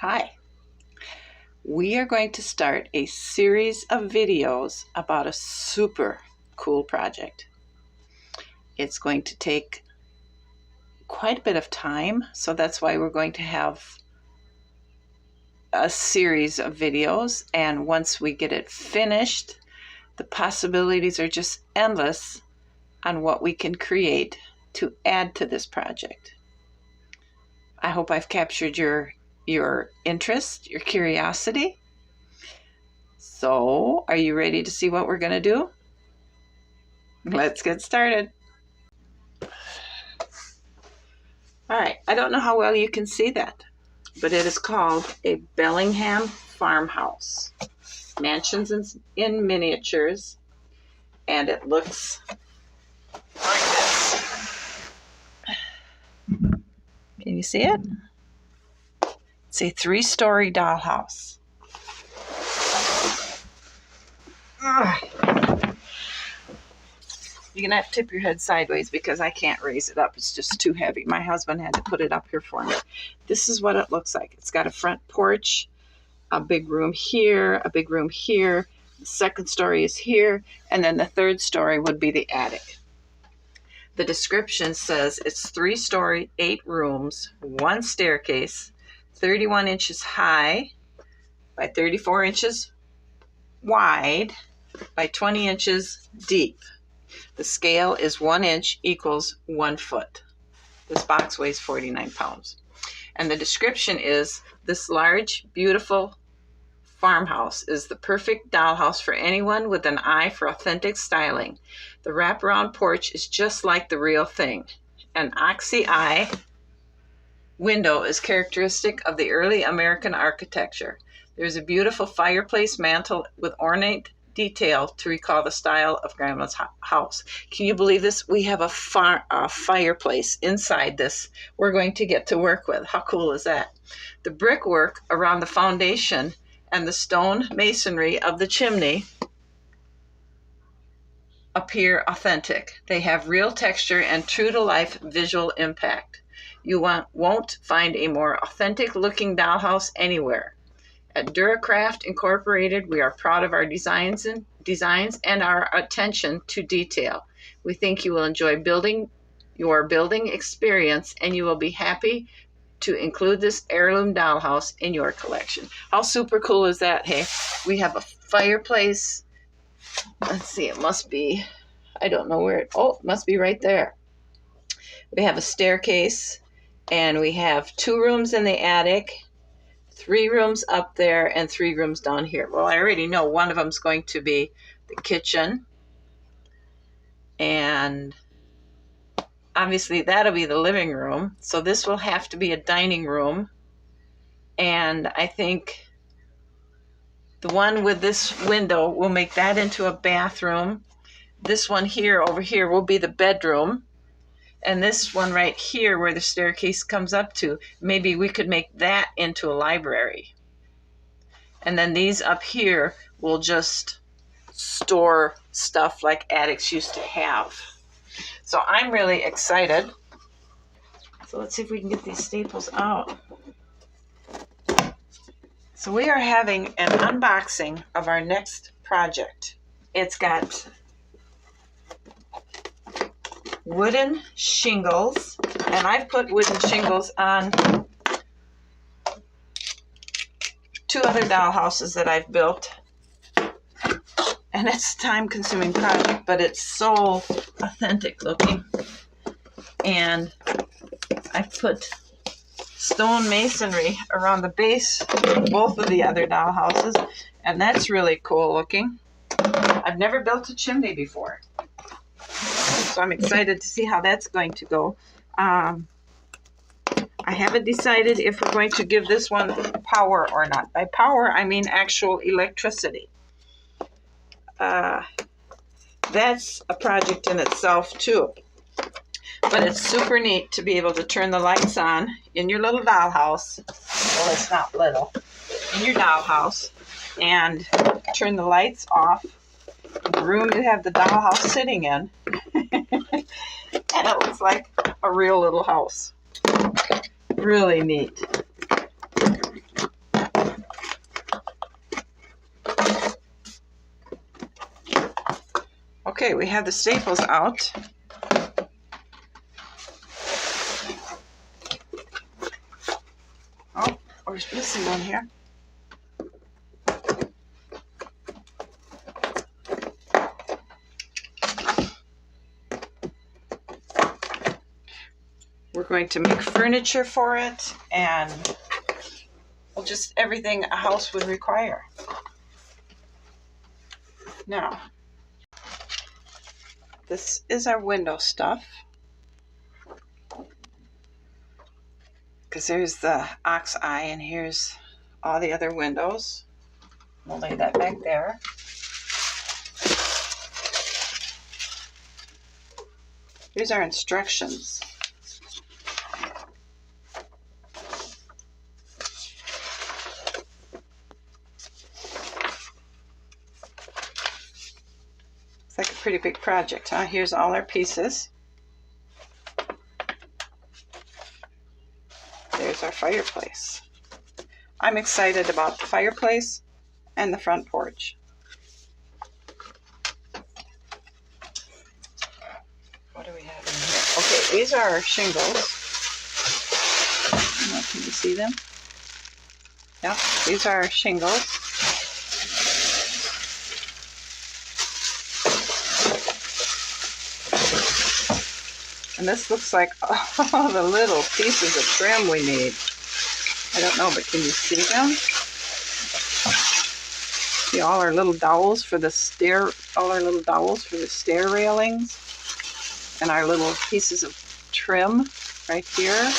Hi. We are going to start a series of videos about a super cool project. It's going to take quite a bit of time, so that's why we're going to have a series of videos, and once we get it finished, the possibilities are just endless on what we can create to add to this project. I hope I've captured your interest, your curiosity. So, are you ready to see what we're going to do? Let's get started. All right, I don't know how well you can see that, but it is called a Bellingham farmhouse. Mansions in miniatures, and it looks like this. Can you see it? It's a 3-story dollhouse. You're going to have to tip your head sideways because I can't raise it up. It's just too heavy. My husband had to put it up here for me. This is what it looks like. It's got a front porch, a big room here, a big room here. The second story is here, and then the third story would be the attic. The description says it's 3-story, 8 rooms, 1 staircase, 31 inches high by 34 inches wide by 20 inches deep. The scale is 1 inch equals 1 foot. This box weighs 49 pounds. And the description is, this large, beautiful farmhouse is the perfect dollhouse for anyone with an eye for authentic styling. The wraparound porch is just like the real thing. An oxy-eye window is characteristic of the early American architecture. There's a beautiful fireplace mantel with ornate detail to recall the style of Grandma's house. Can you believe this? We have a fireplace inside this we're going to get to work with. How cool is that? The brickwork around the foundation and the stone masonry of the chimney appear authentic. They have real texture and true-to-life visual impact. You won't find a more authentic-looking dollhouse anywhere. At Duracraft Incorporated, we are proud of our designs and our attention to detail. We think you will enjoy your building experience, and you will be happy to include this heirloom dollhouse in your collection. How super cool is that? Hey, we have a fireplace. Let's see, it must be, I don't know where it must be right there. We have a staircase, and we have 2 rooms in the attic, 3 rooms up there, and 3 rooms down here. Well, I already know one of them is going to be the kitchen, and obviously that'll be the living room. So this will have to be a dining room, and I think the one with this window will make that into a bathroom. This one here, over here, will be the bedroom. And this one right here where the staircase comes up to, maybe we could make that into a library. And then these up here will just store stuff like attics used to have. So I'm really excited. So let's see if we can get these staples out. So we are having an unboxing of our next project. It's got wooden shingles, and I've put wooden shingles on 2 other dollhouses that I've built, and it's a time-consuming project, but it's so authentic looking. And I've put stone masonry around the base of both of the other dollhouses, and that's really cool looking. I've never built a chimney before, so I'm excited to see how that's going to go. I haven't decided if we're going to give this one power or not. By power, I mean actual electricity. That's a project in itself too. But it's super neat to be able to turn the lights on in your little dollhouse. Well, it's not little. In your dollhouse. And turn the lights off. The room you have the dollhouse sitting in. And it looks like a real little house. Really neat. Okay, we have the staples out. Oh, we're missing one here. We're going to make furniture for it, and well, just everything a house would require. Now, this is our window stuff. Because there's the ox eye, and here's all the other windows. We'll lay that back there. Here's our instructions. It's like a pretty big project, huh? Here's all our pieces. There's our fireplace. I'm excited about the fireplace and the front porch. What do we have in here? Okay, these are our shingles. Can you see them? Yeah, these are our shingles. And this looks like all the little pieces of trim we need. I don't know, but can you see them? See all our little dowels for the stair, railings, and our little pieces of trim right here.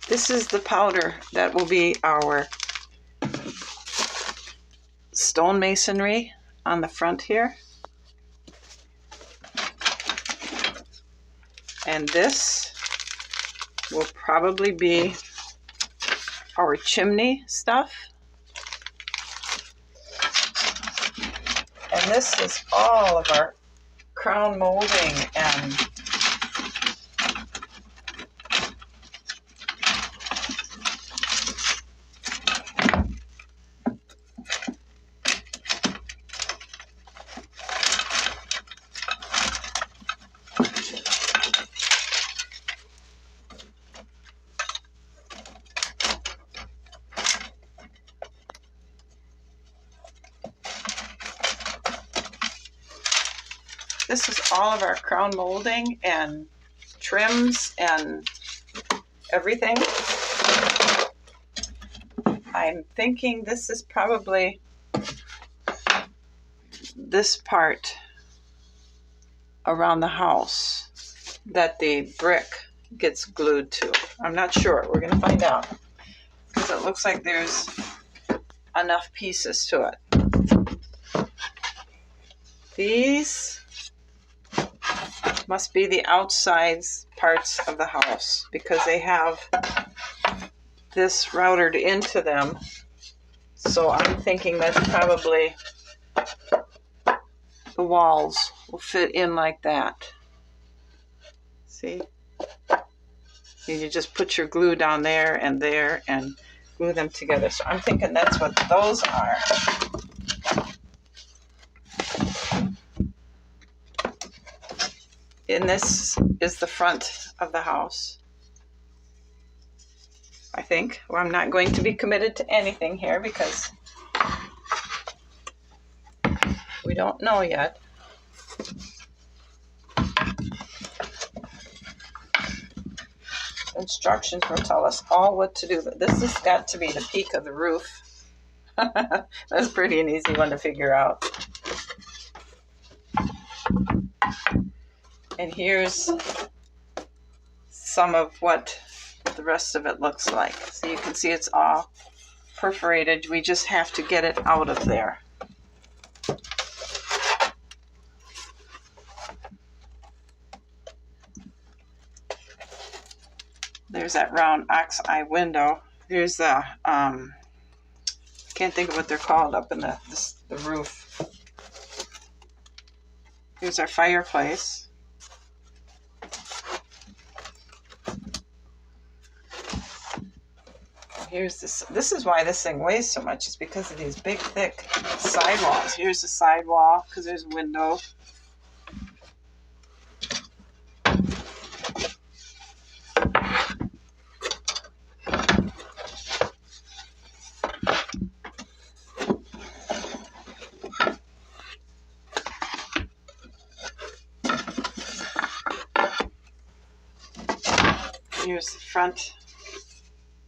This is the powder that will be our stone masonry on the front here. And this will probably be our chimney stuff. And this is all of our crown molding and this is all of our crown molding and trims and everything. I'm thinking this is probably this part around the house that the brick gets glued to. I'm not sure. We're going to find out, because it looks like there's enough pieces to it. These must be the outside parts of the house, because they have this routed into them. So I'm thinking that's probably the walls will fit in like that. See? You just put your glue down there and glue them together. So I'm thinking that's what those are. And this is the front of the house, I think. Well, I'm not going to be committed to anything here because we don't know yet. Instructions will tell us all what to do. This has got to be the peak of the roof. That's pretty an easy one to figure out. And here's some of what the rest of it looks like. So you can see it's all perforated. We just have to get it out of there. There's that round ox eye window. There's the, can't think of what they're called up in the roof. Here's our fireplace. Here's this. This is why this thing weighs so much. It's because of these big, thick sidewalls. Here's the sidewall because there's a window. Here's the front.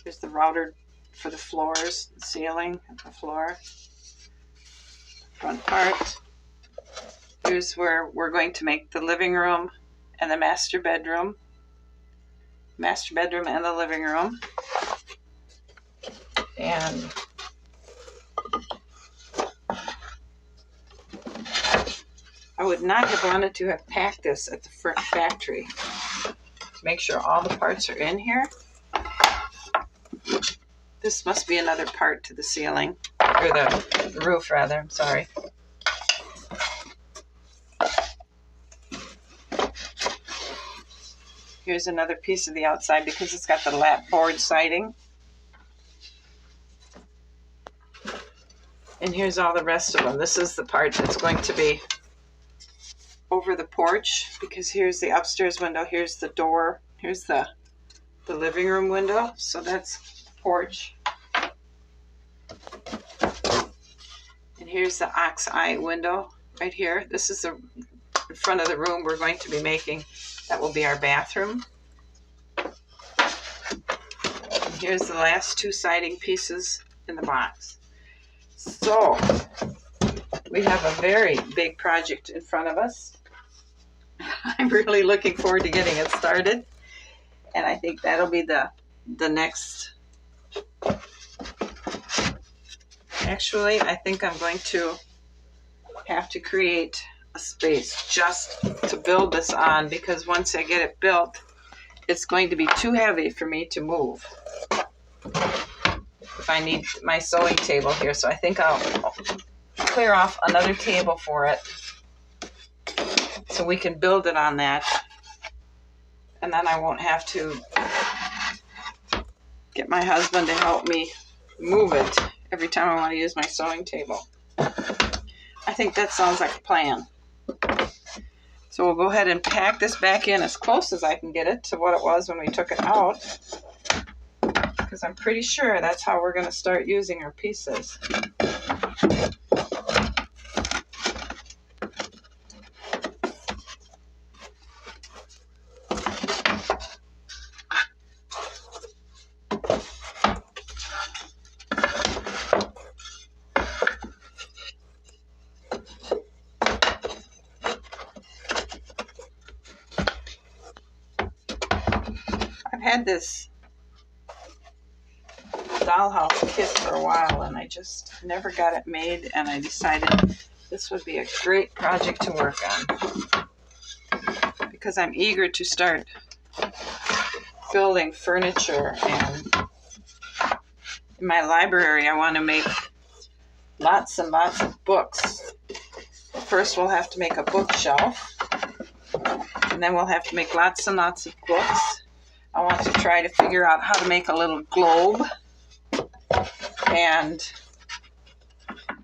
Here's the router for the floors, the ceiling, and the floor. Front part. Here's where we're going to make the living room and the master bedroom. Master bedroom and the living room. And I would not have wanted to have packed this at the factory. Make sure all the parts are in here. This must be another part to the ceiling, or the roof rather, I'm sorry. Here's another piece of the outside because it's got the lap board siding. And here's all the rest of them. This is the part that's going to be over the porch because here's the upstairs window, here's the door, here's the living room window. So that's the porch. And here's the ox eye window right here. This is the front of the room we're going to be making. That will be our bathroom. And here's the last two siding pieces in the box. So we have a very big project in front of us. I'm really looking forward to getting it started. And I think that'll be the next. Actually, I think I'm going to have to create a space just to build this on because once I get it built, it's going to be too heavy for me to move. If I need my sewing table here, so I think I'll clear off another table for it so we can build it on that, and then I won't have to get my husband to help me move it every time I want to use my sewing table. I think that sounds like a plan. So we'll go ahead and pack this back in as close as I can get it to what it was when we took it out, because I'm pretty sure that's how we're going to start using our pieces. I've had this dollhouse kit for a while and I just never got it made, and I decided this would be a great project to work on because I'm eager to start building furniture. And in my library I want to make lots and lots of books. First we'll have to make a bookshelf, and then we'll have to make lots and lots of books. I want to try to figure out how to make a little globe. And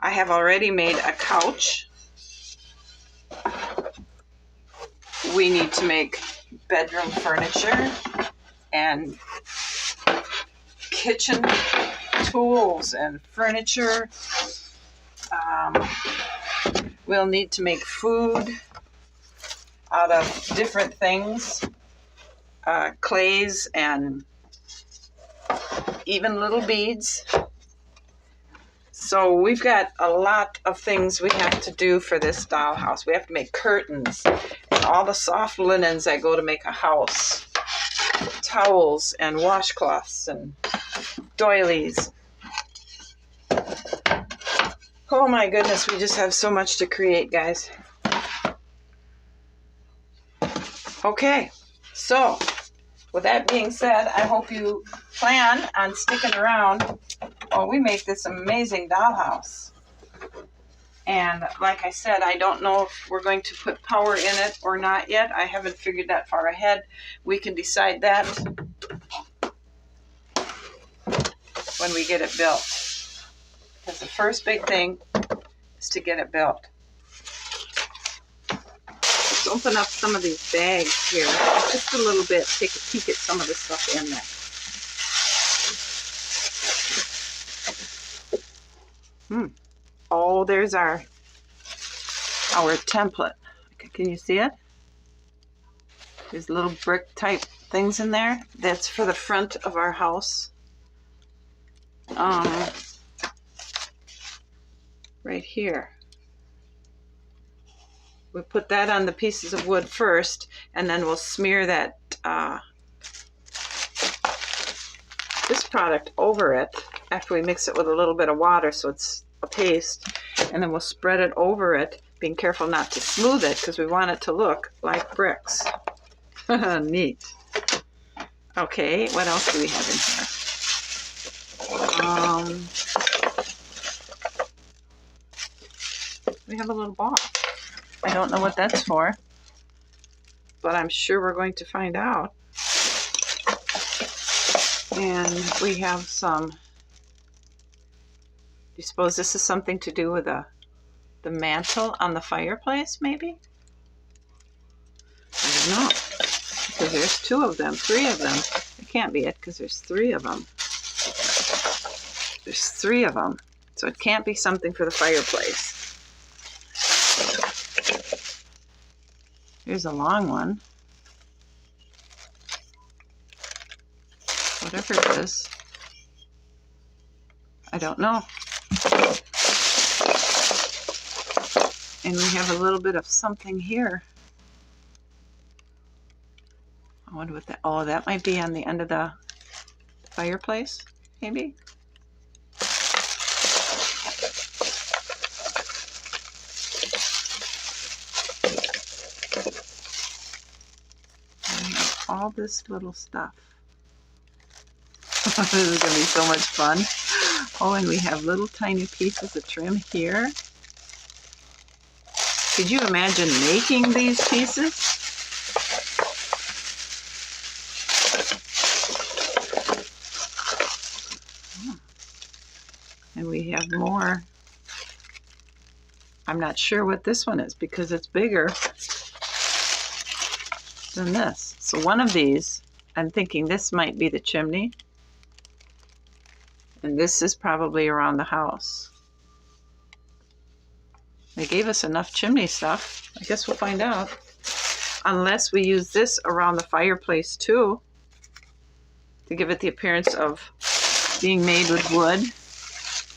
I have already made a couch. We need to make bedroom furniture and kitchen tools and furniture. We'll need to make food out of different things. Clays and even little beads. So we've got a lot of things we have to do for this dollhouse. We have to make curtains and all the soft linens that go to make a house. Towels and washcloths and doilies. Oh my goodness, we just have so much to create, guys. Okay, so with that being said, I hope you plan on sticking around while we make this amazing dollhouse. And like I said, I don't know if we're going to put power in it or not yet. I haven't figured that far ahead. We can decide that when we get it built. Because the first big thing is to get it built. Let's open up some of these bags here. Just a little bit. Take a peek at some of the stuff in there. Oh, there's our template. Can you see it? There's little brick type things in there. That's for the front of our house. Right here. We put that on the pieces of wood first, and then we'll smear that this product over it after we mix it with a little bit of water so it's a paste, and then we'll spread it over it, being careful not to smooth it because we want it to look like bricks. Neat. Okay, what else do we have in here? We have a little ball. I don't know what that's for, but I'm sure we're going to find out. And we have some, do you suppose this is something to do with the mantle on the fireplace, maybe? I don't know, because there's 2 of them, 3 of them. It can't be it because there's 3 of them. There's 3 of them, so it can't be something for the fireplace. Here's a long one. Whatever it is. I don't know. And we have a little bit of something here. I wonder what that, oh, that might be on the end of the fireplace, maybe? All this little stuff. This is going to be so much fun. Oh, and we have little tiny pieces of trim here. Could you imagine making these pieces? And we have more. I'm not sure what this one is because it's bigger than this. So one of these, I'm thinking this might be the chimney. And this is probably around the house. They gave us enough chimney stuff. I guess we'll find out. Unless we use this around the fireplace too, to give it the appearance of being made with wood.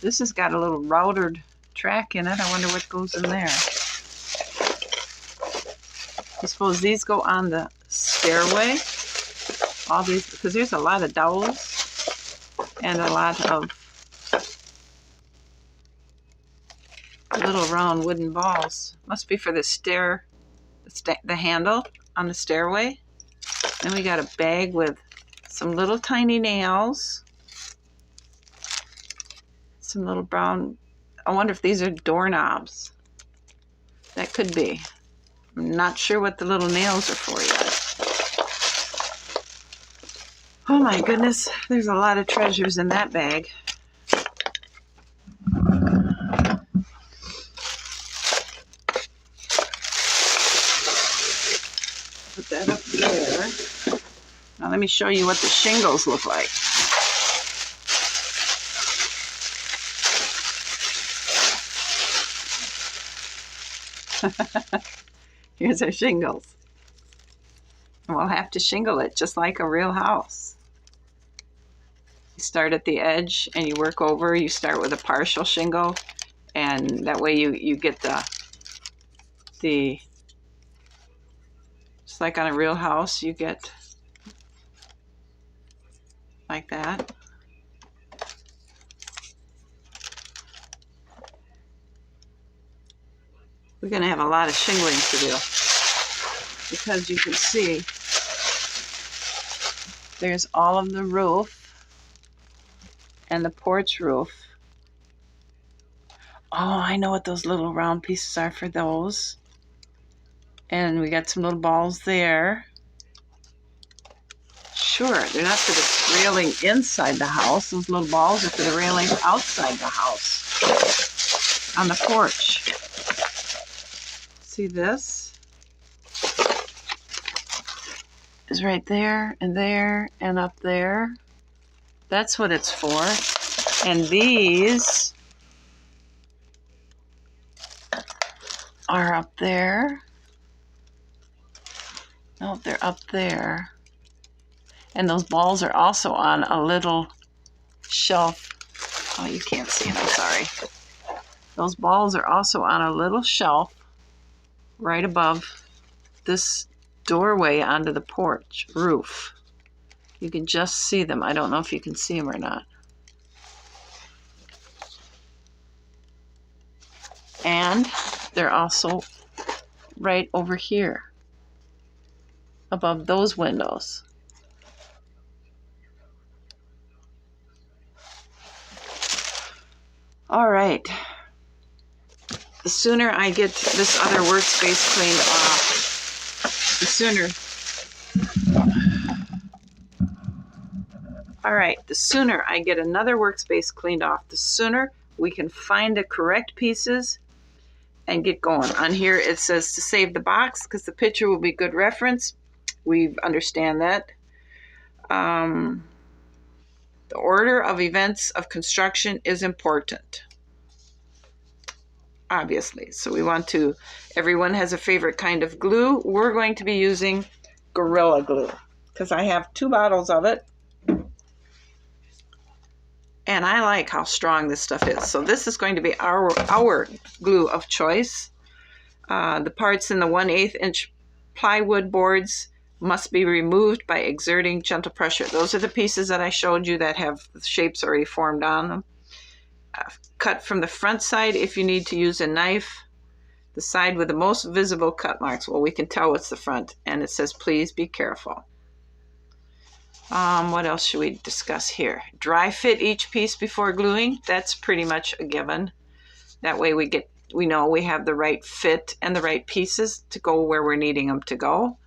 This has got a little routed track in it. I wonder what goes in there. I suppose these go on the stairway. All these, because there's a lot of dowels and a lot of little round wooden balls. Must be for the stair, the handle on the stairway. Then we got a bag with some little tiny nails. Some little brown, I wonder if these are doorknobs. That could be. I'm not sure what the little nails are for yet. Oh my goodness, there's a lot of treasures in that bag. Put that up there. Now let me show you what the shingles look like. Here's our shingles. And we'll have to shingle it just like a real house. You start at the edge and you work over. You start with a partial shingle, and that way you get the just like on a real house, you get like that. We're going to have a lot of shingling to do because you can see there's all of the roof and the porch roof. Oh, I know what those little round pieces are for those. And we got some little balls there. sure. They're not for the railing inside the house. Those little balls are for the railing outside the house, on the porch. See this? Is right there and up there. That's what it's for. And these are up there. No, they're up there. And those balls are also on a little shelf. Oh, you can't see them, I'm sorry. Those balls are also on a little shelf right above this doorway onto the porch roof. You can just see them. I don't know if you can see them or not. And they're also right over here above those windows. All right. The sooner I get this other workspace cleaned off, the sooner. All right, the sooner I get another workspace cleaned off, the sooner we can find the correct pieces and get going. On here it says to save the box because the picture will be good reference. We understand that. The order of events of construction is important, obviously. So we want to, everyone has a favorite kind of glue. We're going to be using Gorilla Glue because I have 2 bottles of it. And I like how strong this stuff is. So this is going to be our glue of choice. The parts in the 1/8 inch plywood boards must be removed by exerting gentle pressure. Those are the pieces that I showed you that have the shapes already formed on them. Cut from the front side if you need to use a knife. The side with the most visible cut marks. Well, we can tell it's the front. And it says, please be careful. What else should we discuss here? Dry fit each piece before gluing. That's pretty much a given. That way we know we have the right fit and the right pieces to go where we're needing them to go.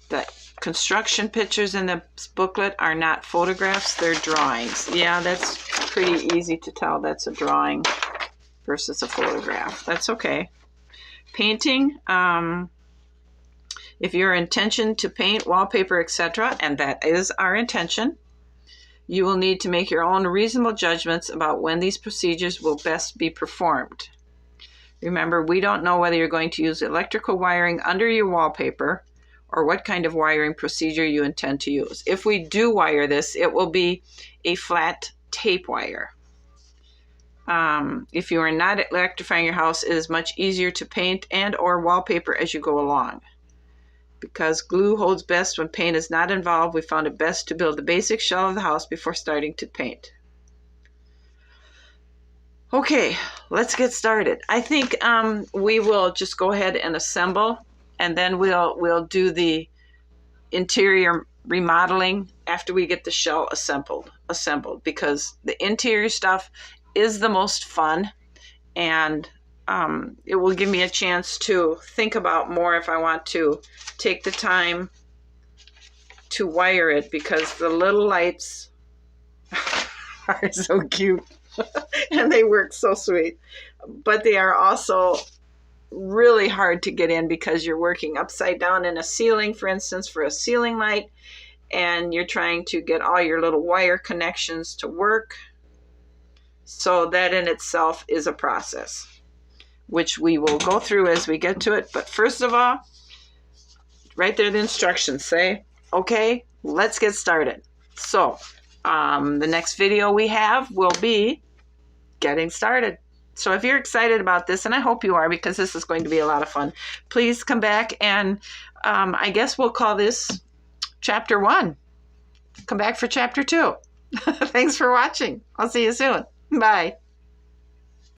The construction pictures in the booklet are not photographs, they're drawings. Yeah, that's pretty easy to tell that's a drawing versus a photograph. That's okay. Painting. If your intention to paint, wallpaper, etc., and that is our intention, you will need to make your own reasonable judgments about when these procedures will best be performed. Remember, we don't know whether you're going to use electrical wiring under your wallpaper or what kind of wiring procedure you intend to use. If we do wire this, it will be a flat tape wire. If you are not electrifying your house, it is much easier to paint and or wallpaper as you go along. Because glue holds best when paint is not involved, we found it best to build the basic shell of the house before starting to paint. Okay, let's get started. I think we will just go ahead and assemble, and then we'll do the interior remodeling after we get the shell assembled, because the interior stuff is the most fun, and it will give me a chance to think about more if I want to take the time to wire it, because the little lights are so cute and they work so sweet, but they are also really hard to get in because you're working upside down in a ceiling, for instance, for a ceiling light, and you're trying to get all your little wire connections to work. So that in itself is a process, which we will go through as we get to it. But first of all, right there the instructions say, okay, let's get started. So the next video we have will be getting started. So if you're excited about this, and I hope you are, because this is going to be a lot of fun, please come back, and I guess we'll call this Chapter 1. Come back for Chapter 2. Thanks for watching. I'll see you soon. Bye.